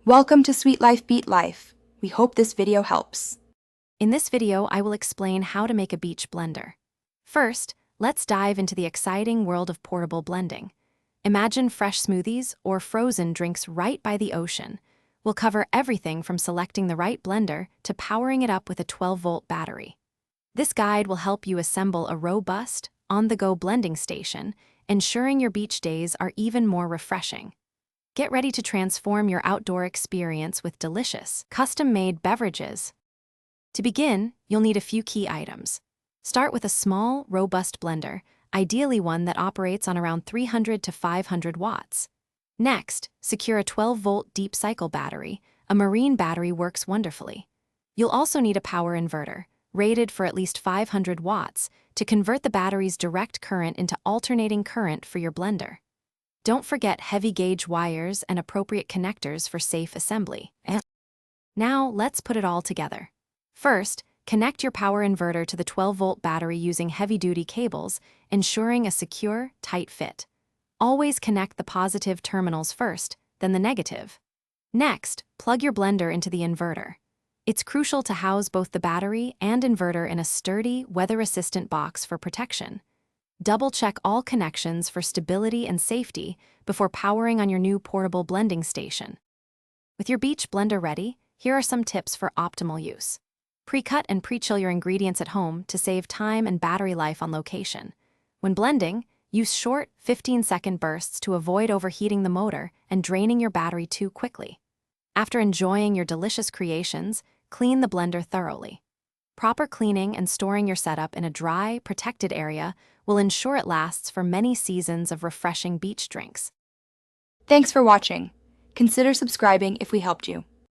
Welcome to Sweet Life Beat Life. We hope this video helps. In this video, I will explain how to make a beach blender. First, let's dive into the exciting world of portable blending. Imagine fresh smoothies or frozen drinks right by the ocean. We'll cover everything from selecting the right blender to powering it up with a 12-volt battery. This guide will help you assemble a robust, on-the-go blending station, ensuring your beach days are even more refreshing. Get ready to transform your outdoor experience with delicious, custom-made beverages. To begin, you'll need a few key items. Start with a small, robust blender, ideally one that operates on around 300 to 500 watts. Next, secure a 12-volt deep cycle battery. A marine battery works wonderfully. You'll also need a power inverter, rated for at least 500 watts, to convert the battery's direct current into alternating current for your blender. Don't forget heavy-gauge wires and appropriate connectors for safe assembly. Now, let's put it all together. First, connect your power inverter to the 12-volt battery using heavy-duty cables, ensuring a secure, tight fit. Always connect the positive terminals first, then the negative. Next, plug your blender into the inverter. It's crucial to house both the battery and inverter in a sturdy, weather-resistant box for protection. Double-check all connections for stability and safety before powering on your new portable blending station. With your beach blender ready, here are some tips for optimal use. Pre-cut and pre-chill your ingredients at home to save time and battery life on location. When blending, use short, 15-second bursts to avoid overheating the motor and draining your battery too quickly. After enjoying your delicious creations, clean the blender thoroughly. Proper cleaning and storing your setup in a dry, protected area will ensure it lasts for many seasons of refreshing beach drinks. Thanks for watching. Consider subscribing if we helped you.